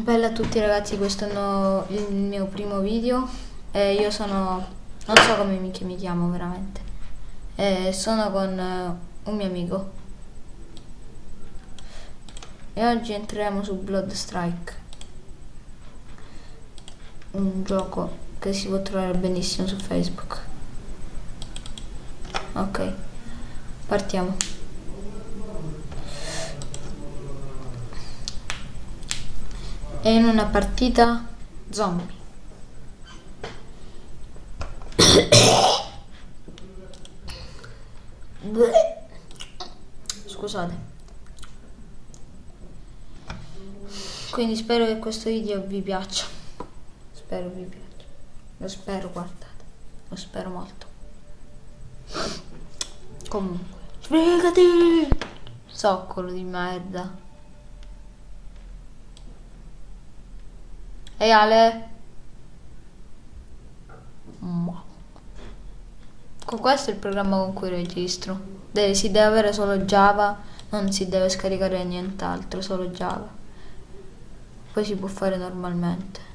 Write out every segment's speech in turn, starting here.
Bella a tutti ragazzi, questo è il mio primo video e io sono, non so come mi chiamo veramente, sono con un mio amico e oggi entreremo su Blood Strike, un gioco che si può trovare benissimo su Facebook. Ok, partiamo. È in una partita zombie. Scusate. Quindi spero che questo video vi piaccia. Spero vi piaccia. Lo spero, guardate. Lo spero molto. Comunque. Sbrigati! Zoccolo di merda. Ehi Ale? Questo è il programma con cui registro. Si deve avere solo Java, non si deve scaricare nient'altro, solo Java. Poi si può fare normalmente.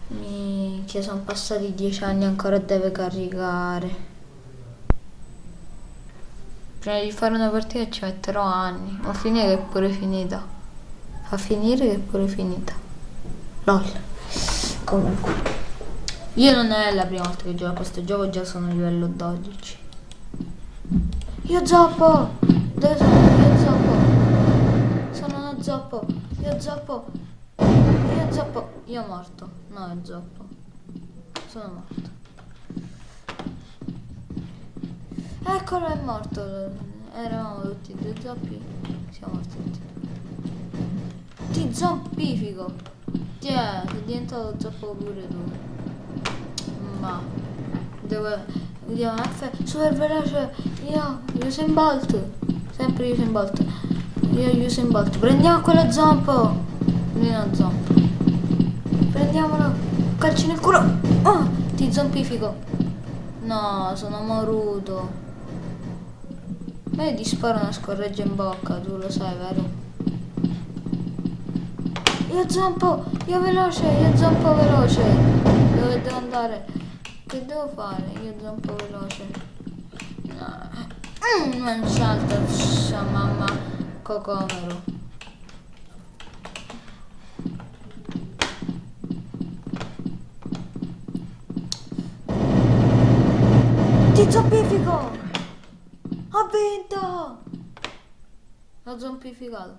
Minchia, sono passati 10 anni e ancora deve caricare. Prima di fare una partita ci metterò anni. Ma finire che è pure finita. A finire che è pure finita. LOL. Comunque. Io non è la prima volta che gioco a questo gioco, già sono a livello 12. Io zoppo! Dove sono? Io zoppo! Sono uno zoppo! Io zoppo! Io zoppo! Io morto. No, è zoppo. Sono morto. Eccolo, è morto. Eravamo tutti e due zoppi. Siamo morti tutti e due. Ti zompifico. Sei diventato zoppo pure tu. Ma dove vediamo F super veloce. Io Usain Bolt. Sempre Usain Bolt. Io Usain Bolt. Prendiamo quello zompo. Prendiamo zompo. Prendiamolo. Calci nel culo. Oh, ti zompifico. No, sono moruto. Vedi, sparo una scorreggia in bocca, tu lo sai, vero? Io zompo, io veloce, io zompo veloce. Dove devo andare? Che devo fare? Io zompo veloce. No. Non salta, mamma, cocomero. Ti zompifico! Ha vinto! L'ho zompificato.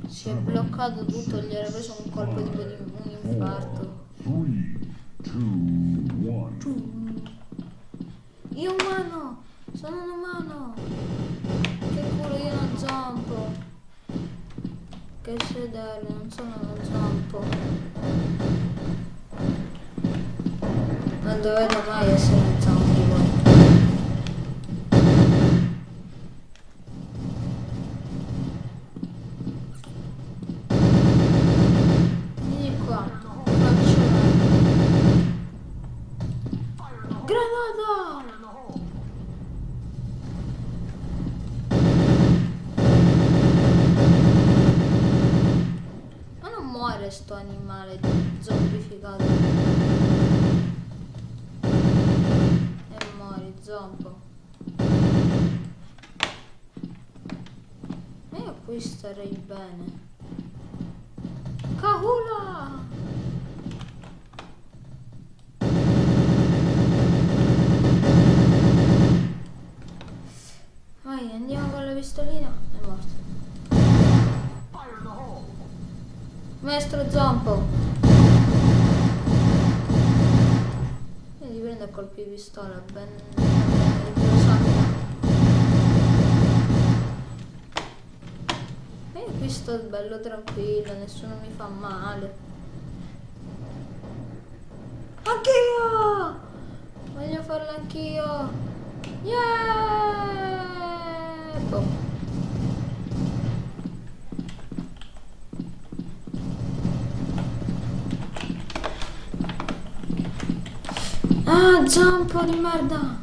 Si è bloccato tutto, gli era preso un colpo tipo di un infarto. 3, 2, 1. Io umano! Sono un umano! Che culo, io non zompo! Che sedere, non sono uno zompo! Non dovete mai essere un zombie voi. Vieni qua, faccio granata! Ma non muore sto animale zombificato. Zompo. Ma io qui starei bene. Cahula! Vai, andiamo con la pistolina. È morto. Maestro Zompo. Quindi prende a colpi di pistola, ben... E io qui sto bello tranquillo, nessuno mi fa male. Anch'io! Voglio farlo anch'io! Yeah! Boh. Ah, zampo di merda!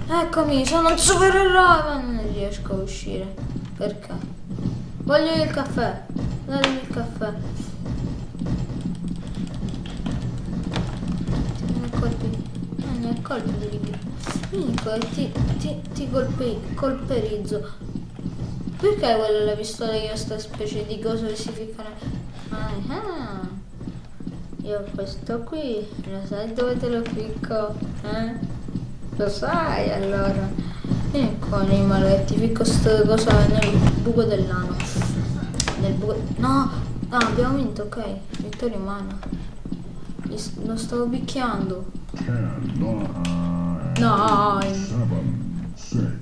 Eccomi, sono un supereroe, ma non riesco a uscire. Perché? Voglio il caffè. Datemi il caffè. Ne colpi. Ne colpi devi. Nico, ti colperizzo. Perché quella è la pistola che ho sta specie di cosa che si ficcano? Ah, io ho questo qui, lo sai dove te lo ficco? Lo sai allora? Vieni qua nei maledetti, ficco sta cosa nel buco dell'ano. Nel buco. No! No, abbiamo vinto, ok. Vittoria umana. Lo stavo picchiando. 10, 9, No! 7, 6,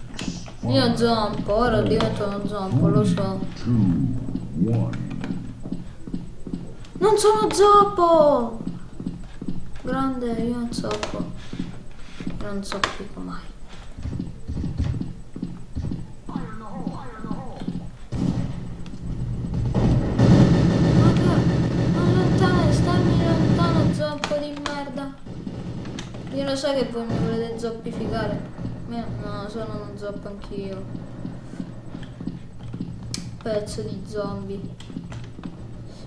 Io zompo, ora divento uno zompo, lo so. 2, 1. Non sono zoppo! Grande, io non zoppo. Io non zoppico mai. Ma che? Allontana, stammi lontano, zoppo di merda. Io lo so che voi mi volete zoppificare. No, sono uno zoppo anch'io. Pezzo di zombie.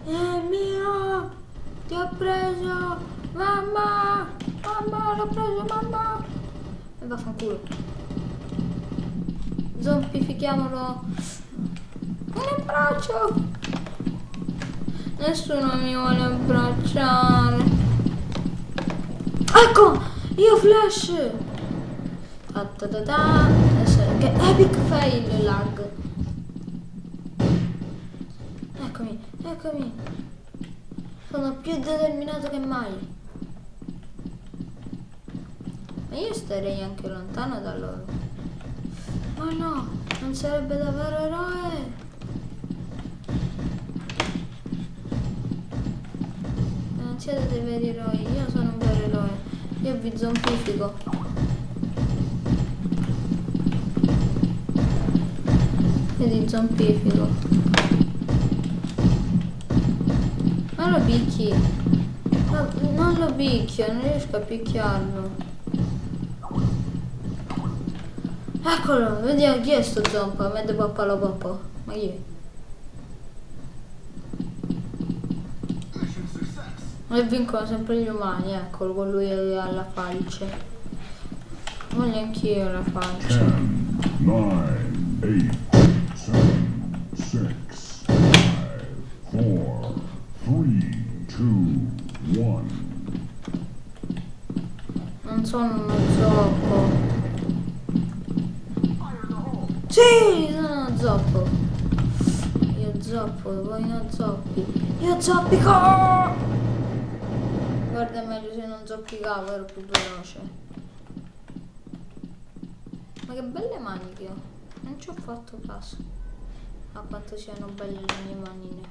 Mio! Ti ho preso! Mamma! Mamma, l'ho preso, mamma! E vaffanculo. Zombifichiamolo! Un abbraccio! Nessuno mi vuole abbracciare. Ecco! Io flash! Ta ta ta ta. Che epic fail lag! Eccomi, eccomi! Sono più determinato che mai! Ma io starei anche lontano da loro. Ma no, non sarebbe davvero eroe! Non siete dei veri eroi, io sono un vero eroe. Io vi zombifico. Io ti zombifico. Non lo picchi. No, non lo picchio, non riesco a picchiarlo. Eccolo, vediamo chi è sto zompa, mette papà la papà. Ma chi è? E vincono sempre gli umani, eccolo, con lui alla falce. Voglio anch'io la falce. 10, 9, 8, 7, 6, 5, 4, 3, 2, 1. Non sono uno zoppo. Sì, sono uno zoppo. Io zoppo, voi non zoppi. Io zoppico! Guarda, meglio se non zoppicavo, ero più veloce. Ma che belle mani che ho. Non ci ho fatto caso a quanto siano belle le mie manine.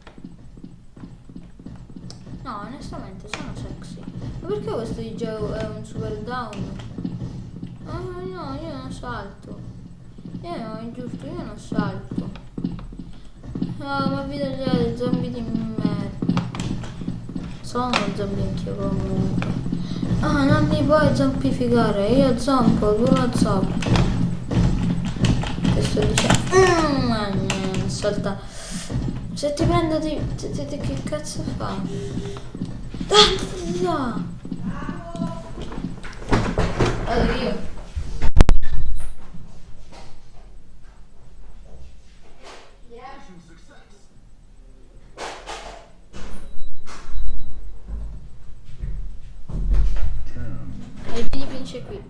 No, onestamente sono sexy. Ma perché questo DJ è un super down? No, io non salto. No, è giusto, io non salto. Ma vi tagliate zombie di merda. Sono zombie anch'io comunque. Ah, non mi puoi zombificare, io zompo, tu lo zompo. Che sto dicendo? Salta. Se ti prendo che cazzo fa? No. Allora io. E quindi finisce qui.